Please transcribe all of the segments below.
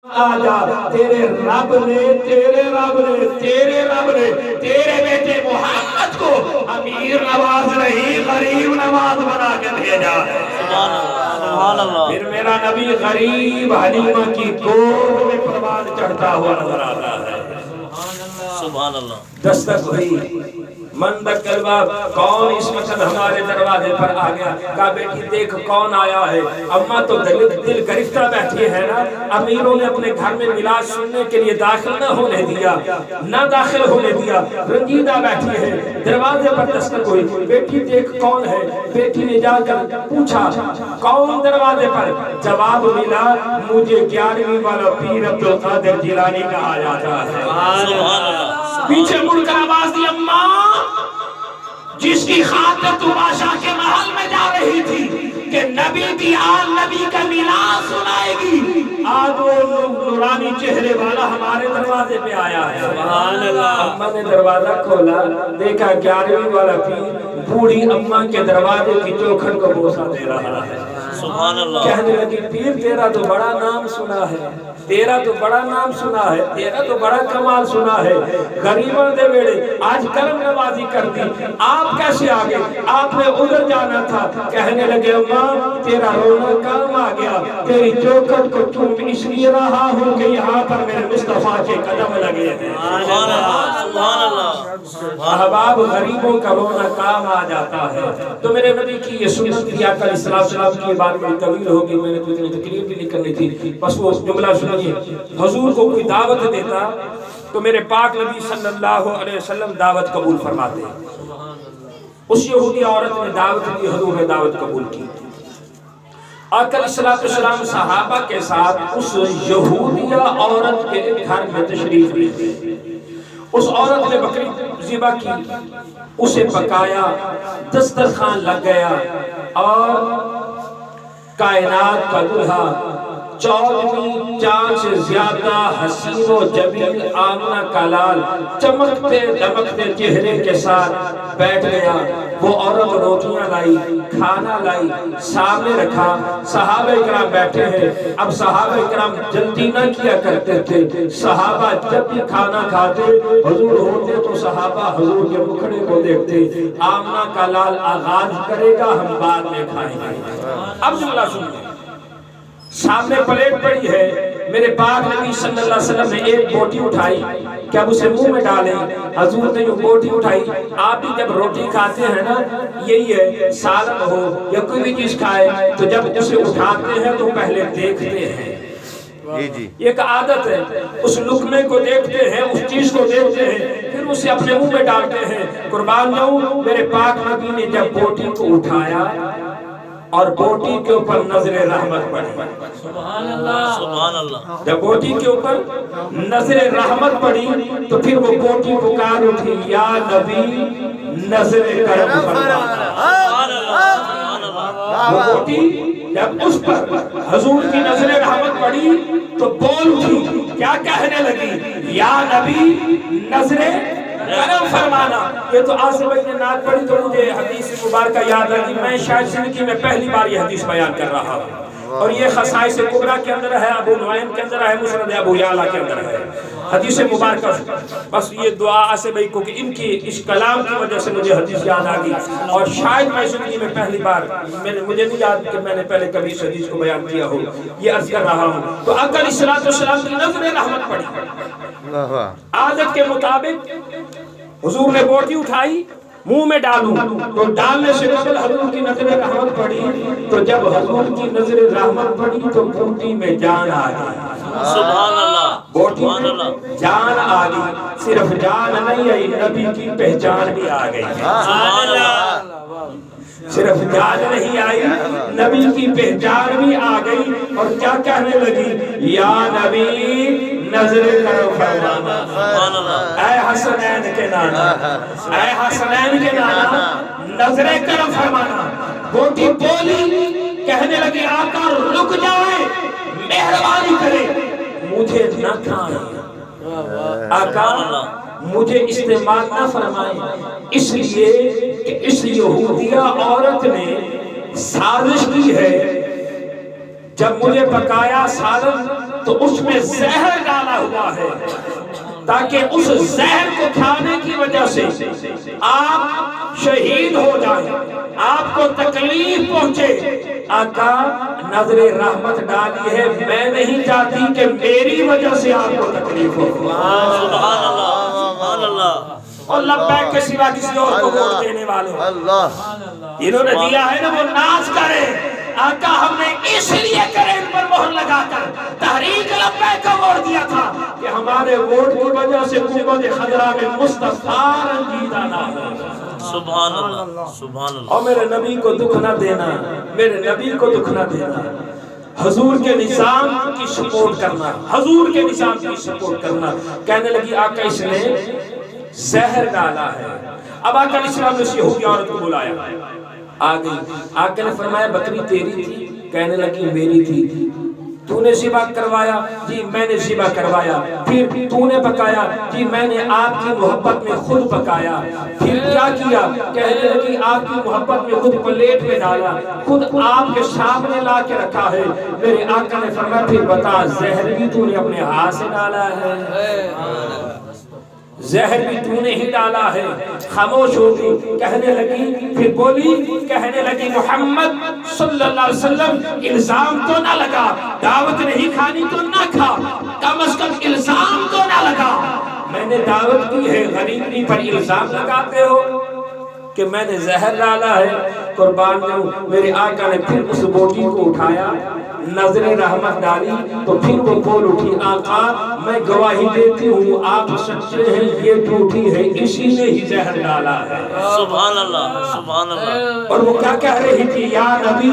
آجا تیرے رب نے تیرے بیٹے محمد کو امیر نواز نہیں غریب نواز بنا کے بھیجا ہے۔ سبحان اللہ۔ پھر میرا نبی غریب حلیمہ کی گود میں پروان چڑھتا ہوا نظر آتا ہے۔ سبحان اللہ۔ دستک ہوئی مندک الباب، کون اس وقت ہمارے دروازے پر آ گیا؟ کہا بیٹی دیکھ کون آیا ہے۔ اماں تو دل گرفتہ بیٹھی ہے نا، امیروں نے اپنے گھر میں میلاد سننے کے لیے داخل نہ ہونے دیا، رنجیدہ بیٹھی ہے۔ دروازے پر دستک ہوئی، بیٹی دیکھ کون ہے۔ بیٹی نے جا کر پوچھا کون دروازے پر؟ جواب ملا مجھے 11ویں والا پیر عبدالقادر جیلانی کہا جاتا ہے۔ سبحان اللہ۔ پیچھے مڑ کر آواز دی، اماں جس کی خاطر تو بادشاہ کے محل میں جا رہی تھی کہ نبی کی آل نبی کا میلاد سنائے گی، آج وہ نورانی چہرے والا ہمارے دروازے پہ آیا ہے۔ سبحان اللہ۔ اماں نے دروازہ کھولا، دیکھا 11ویں والا پیر بوڑھی اماں کے دروازے کی چوکھٹ کو بوسہ دے رہا ہے۔ سبحان اللہ۔ کہنے لگی پیر تیرا تو بڑا نام سنا ہے، تیرا تو بڑا نام سنا ہے، تیرا تو بڑا کمال سنا ہے، غریبوں دے بیڑے آج کرم نوازی کر دی، آپ کیسے آگے؟ آپ نے ادھر جانا تھا۔ کہنے لگے اماں تیرا رونا کام آ گیا، تیری چوکھٹ کو چوم اس لیے رہا ہوں کہ یہاں پر میرے مصطفیٰ کے قدم لگے ہیں۔ سبحان اللہ۔ سبحان اللہ۔ احباب غریبوں کا رونا کام آ جاتا ہے۔ تو میرے نبی کی یہ سنت تھی، آقا علیہ السلام کی بات بڑی طویل ہوگی، میں نے تو اتنی تقریر بھی نہیں کرنی تھی، بس وہ جملہ سنیے۔ حضور کو کوئی دعوت دیتا تو میرے پاک نبی صلی اللہ علیہ وسلم دعوت قبول فرماتے۔ اس یہودی عورت نے دعوت دی، حضور نے دعوت قبول کی۔ آقا علیہ السلام صحابہ کے ساتھ اس یہودیہ عورت کے گھر میں تشریف لیتے۔ اس عورت نے بکری ذبح کی، اسے پکایا، دسترخوان لگ گیا اور کائنات کا دلہا 14ویں چاند سے زیادہ حسین و جمیل آمنہ کا لال چمکتے دمکتے چہرے کے ساتھ بیٹھ گیا۔ وہ عورت روٹیاں لائی، کھانا لائی، سامنے رکھا، صحابہ اکرام بیٹھے ہیں۔ اب صحابہ اکرام جلدی نہ کیا کرتے تھے، صحابہ جب بھی کھانا کھاتے حضور ہوتے تو صحابہ حضور کے مکھڑے کو دیکھتے، آمنہ کا لال آغاز کرے گا ہم بعد میں کھائیں گے۔ اب جملہ سنیں، سامنے پلیٹ پڑی ہے، میرے پاک نبی صلی اللہ علیہ وسلم نے ایک بوٹی اٹھائی کہ اب اسے منہ میں ڈالیں۔ حضور نے جو بوٹی اٹھائی، آپ بھی جب روٹی کھاتے ہیں نا، یہی ہے سالن ہو یا کوئی بھی چیز کھائے تو جب اسے اٹھاتے ہیں تو پہلے دیکھتے ہیں، ایک عادت ہے، اس لقمے کو دیکھتے ہیں، اس چیز کو دیکھتے ہیں، پھر اسے اپنے منہ میں ڈالتے ہیں۔ قربان جاؤں میرے پاک نبی نے جب بوٹی کو اٹھایا اور بوٹی کے اوپر نظر رحمت پڑی، سبحان اللہ۔ سبحان اللہ۔ جب بوٹی کے اوپر نظر رحمت پڑی تو پھر وہ بوٹی پکار اٹھی، یا نبی نظر کرم فرما۔ سبحان اللہ۔ سبحان اللہ۔ وہ بوٹی جب اس پر حضور کی نظر رحمت پڑی تو بول اٹھی، کیا کہنے لگی؟ یا نبی نظر کرم فرمانا۔ یہ تو آصف بھائی نے نعت پڑھی تو مجھے حدیث مبارکہ یاد آئی، میں شاید زندگی میں پہلی بار یہ حدیث بیان کر رہا ہوں، اور یہ خصائص کبریٰ کے اندر ہے، ابو نعیم کے اندر ہے، مسند ابو یعلا کے اندر ہے حدیث مبارکہ۔ بس یہ دعا آصف بھائی کو کہ ان کی اس کلام کی وجہ سے مجھے حدیث یاد آ گئی، اور شاید میں زندگی میں پہلی بار، مجھے نہیں یاد کہ میں نے پہلے کبھی اس حدیث کو بیان کیا ہو، یہ عرض کر رہا ہوں۔ تو آقا علیہ السلام کی نظر رحمت پڑی، عادت کے مطابق حضور نے بوٹی اٹھائی، منہ میں ڈالوں تو ڈالنے سے قبل حضور کی نظر رحمت پڑی، تو جب حضور کی نظر رحمت پڑی تو بوٹی میں جان آ گئی۔ سبحان اللہ۔ بوٹی میں جان آ گئی، صرف جان نہیں آئی، نبی کی پہچان بھی آ گئی۔ سبحان اللہ۔ صرف جان نہیں آئی، نبی کی پہچان بھی آ گئی، اور کیا کہنے لگی؟ یا نبی نظر کرم فرمانا۔ سبحان اللہ۔ اے حسنین کے نانا، اے حسنین کے نانا نظر کرم فرمانا۔ بوٹی بولی، کہنے لگی آقا رک جائے، مہربانی کرے، مجھے نہ کھائیں، آقا مجھے استعمال نہ فرمائیں، اس لیے کہ اس یہودیہ عورت نے سازش کی ہے، جب مجھے پکایا سالن تو اس میں زہر ڈالا ہوا ہے تاکہ اس زہر کو کھانے کی وجہ سے آپ شہید ہو جائیں، آپ کو تکلیف پہنچے۔ آقا نظر رحمت ڈالی ہے، میں نہیں چاہتی کہ میری وجہ سے آپ کو تکلیف ہو۔ سبحان اللہ سبحان اللہ۔ اور لبیک کے سوا کسی اور کو ووٹ دینے والے جنہوں نے دیا ہے نا وہ ناز کرے۔ آقا ہم نے اس لیے کرین پر مہر لگا کر تحریک لبیک کا ووٹ دیا تھا کہ ہمارے ووٹ کی وجہ سے قوت خضرا میں مصطفیٰ رنجیدہ نہ ہو۔ سبحان اللہ سبحان اللہ۔ اور میرے نبی کو دکھ نہ دینا، میرے نبی کو دکھ نہ دینا، حضور کے نظام کی سپورٹ کرنا، حضور کے نظام کی سپورٹ کرنا۔ کہنے لگی آقا اس نے زہر ڈالا ہے۔ اب آقا علیہ السلام نے اس یہودی عورت کو بلایا، آگئی۔ آقا نے فرمایا بکری تیری تھی؟ کہنے لگی میری تھی۔ تو نے ذبح کروایا؟ جی میں نے ذبح کروایا۔ پھر تو نے پکایا؟ جی میں نے آپ کی محبت میں خود پکایا۔ پھر کیا کیا؟ کہنے لگی آپ کی محبت میں خود پلیٹ میں ڈالا، خود آپ کے سامنے لا کے رکھا ہے۔ میرے آقا نے فرمایا پھر بتا زہر بھی تو نے اپنے ہاتھ سے ڈالا ہے؟ زہر بھی تو نے ہی ڈالا ہے۔ خاموش ہوگی، کہنے لگی، پھر بولی، کہنے لگی محمد صلی اللہ علیہ وسلم الزام تو نہ لگا، دعوت نہیں کھانی تو نہ کھا، کم از کم الزام تو نہ لگا۔ میں نے دعوت کی ہے، غریبی پر الزام لگاتے ہو کہ میں نے زہر ڈالا ہے۔ قربان جاؤں، میرے آقا نے پھر اس بوٹی کو اٹھایا، نظر رحمت ڈالی تو پھر وہ بول اٹھی آقا میں گواہی دیتی ہوں آپ سچے ہیں، یہ جھوٹی ہے، اسی نے ہی زہر ڈالا ہے۔ سبحان اللہ سبحان اللہ۔ اور وہ کیا کہہ رہی تھی؟ یا نبی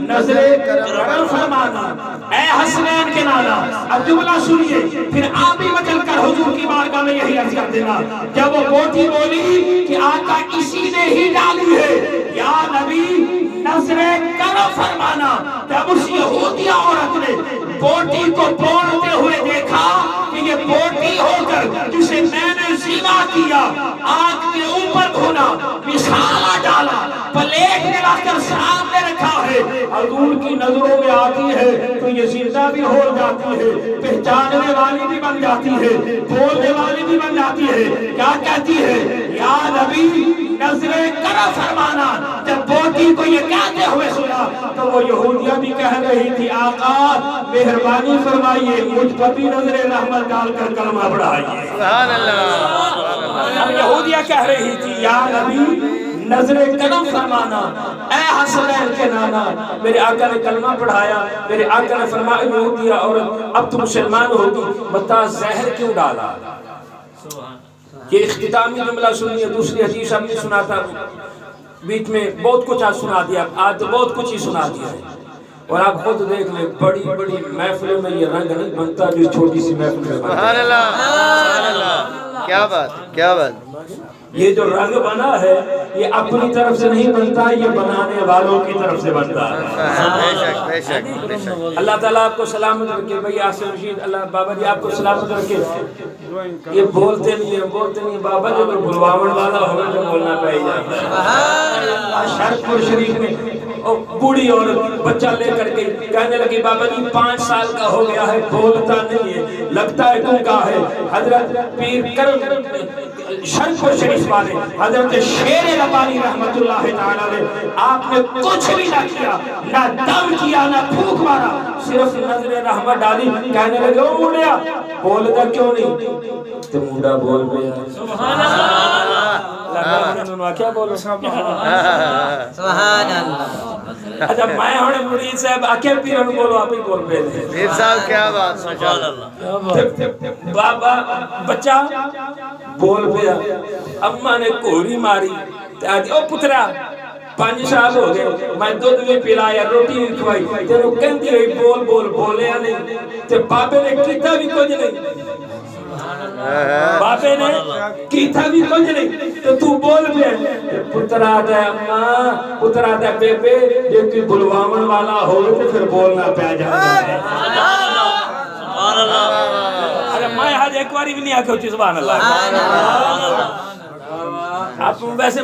نظر کرم فرمانا، اے حسنین کے نانا۔ اب جملہ سنیے، پھر آپ بھی مچل کر حضور کی بارگاہ میں یہی عرض کر دینا۔ جب وہ بوٹی بولی کہ آقا اسی نے ہی ڈالی ہے، یا نبی نظر کرم فرمانا، جب اس یہودی عورت نے بوٹی کو توڑتے ہوئے دیکھا کہ یہ بوٹی ہو کر جسے میں نے ذبح کیا، آگ کے اوپر بھونا، مثالہ ڈالا، پلیٹ میں لا کر سامنے رکھا ہے، حضور کی نظروں میں آتی ہے تو یہ زندہ بھی ہو جاتی ہے، پہچاننے والی بھی بن جاتی ہے، بولنے والی بھی بن جاتی ہے۔ کیا کہتی ہے؟ یا نبی نظر کرم فرمانا۔ جب بوٹی کو یہ کہتے ہوئے سنا تو وہ یہودیہ بھی کہہ رہی تھی آقا مہربانی فرمائیے مجھ پر بھی نظر رحمت ڈال کر کلمہ پڑھائیے۔ سبحان اللہ۔ اب یہودیہ کہہ رہی تھی یا نبی نظر کرم فرمانا، اے حسنین کے نانا۔ میرے آقا نے کلمہ پڑھایا، میرے آقا نے فرمایا یہودیہ عورت اب تو مسلمان ہوگی، بتا زہر کیوں ڈالا؟ یہ اختتامی جملہ سنیے، دوسری حدیث ہم نے سنا تھا، بیچ میں بہت کچھ آج سنا دیا، آج تو بہت کچھ ہی سنا دیا ہے۔ اور آپ خود دیکھ لیں بڑی بڑی محفلوں میں یہ رنگ نہیں بنتا جو چھوٹی سی محفل میں بنتا۔ سبحان اللہ سبحان اللہ، کیا بات کیا بات۔ یہ جو رنگ بنا ہے یہ اپنی طرف سے نہیں بنتا، یہ بنانے والوں کی طرف سے بنتا ہے۔ اللہ تعالیٰ آپ کو سلامت رکھے۔ بھائی آصف رشید اللہ بابا جی آپ کو سلامت رکھے۔ یہ بولتے نہیں ہیں بولتے نہیں ہیں بابا جی، کوئی بلواون والا ہوگا جو بولنا پہ جاتا ہے۔ شرپور شریف میں بوڑھی عورت بچہ لے کر کے کہنے لگی بابا جی 5 سال کا ہو گیا ہے، بولتا نہیں ہے، لگتا ہے گنگا ہے۔ حضرت پیر کرم شرپور شریف والے حضرت شیر ربانی رحمت اللہ تعالیٰ نے آپ نے کچھ بھی نہ کیا، نہ دم کیا نہ پھونک مارا، صرف نظر رحمت ڈالی۔ کہنے لگے او موڑیا بولتا کیوں نہیں؟ تو موڑا بول گیا۔ سبحان اللہ۔ کیا بولو؟ سبحان اللہ۔ اچھا میں ہونے مرید صاحب آکے پیرن بولو آپ ہی بول پہ دیں۔ پیر صاحب کیا بات سبحان اللہ۔ بابا بچہ بول پیا، اممہ نے کوری ماری، او پترا 5 سال ہو گئے میں دودھ بھی پلایا روٹی بھی کھوائی، تینوں کہندی ہوئی بول بول بولے یا نہیں؟ تے بابے نے کیتا بھی کچھ نہیں، بابے نے کیتا بھی کچھ نہیں تو تو بول پہ۔ پتر آتا ہے اممہ، پتر آتا ہے بے بے، جو کوئی بلواون والا ہو تو پھر بولنا پہ جاتا ہے۔ سبحان اللہ۔ ارے میں آج ایک باری بھی نہیں آکھا ہوچی سبحان اللہ۔ آپ ویسے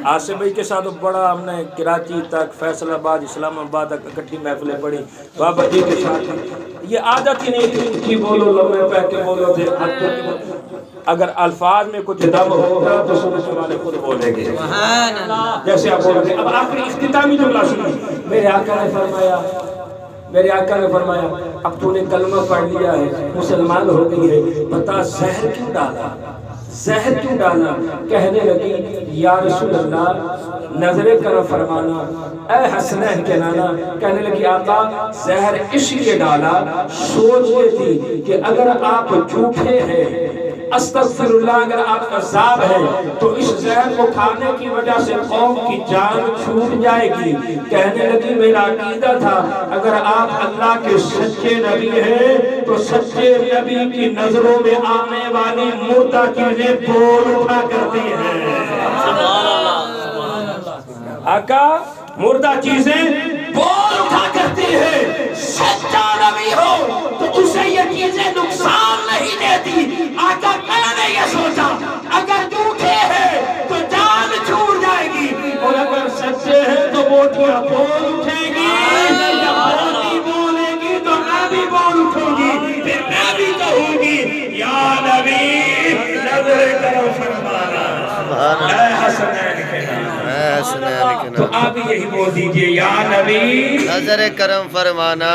آصف بھائی کے ساتھ بڑا ہم نے کراچی تک فیصل آباد اسلام آباد تک اکٹھی محفلیں پڑھی، بابا جی کے ساتھ یہ عادت ہی نہیں تھی کہ بولو لمبے پہ کے بولو تھے اگر الفاظ میں کچھ دم ہوگا تو سننے والے خود بولیں گے جیسے آپ بول رہے ہیں. اب آخری اختتامی جملہ سنیے. میرے آقا نے فرمایا اب تو نے کلمہ پڑھ لیا ہے مسلمان ہو گئی ہے بتا زہر کیوں ڈالا کہنے لگی یا رسول اللہ نظر کرم فرمانا اے حسنین کے نانا. کہنے لگی آقا زہر اس لیے ڈالا سوچ یہ تھی کہ اگر آپ جھوٹے ہیں استغفر اللہ اگر آپ عذاب ہیں تو اس زہر کو کھانے کی وجہ سے قوم کی جان چھوٹ جائے گی. کہنے لگی میرا عقیدہ تھا اگر آپ اللہ کے سچے نبی ہیں تو سچے نبی کی نظروں میں آنے والی مردہ چیزیں بول اٹھا کرتی ہیں. سبحان اللہ. آقا مردہ چیزیں بول اٹھا کرتی ہیں. سچا نبی ہو تو اسے یہ چیزیں نقصان نہیں دیتی. آقا میں نے یہ سوچا اگر جھوٹے ہیں تو جان چھوٹ جائے گی اور اگر سچے ہیں تو بوٹیاں بول اٹھیں گی. جب بوٹی بولے گی تو میں بھی بول اٹھوں گی پھر میں بھی کہوں گی یا نبی نظر کرم فرمانا اے حسنین کے نام. تو آپ یہی بول دیجئے یا نبی نظر کرم فرمانا.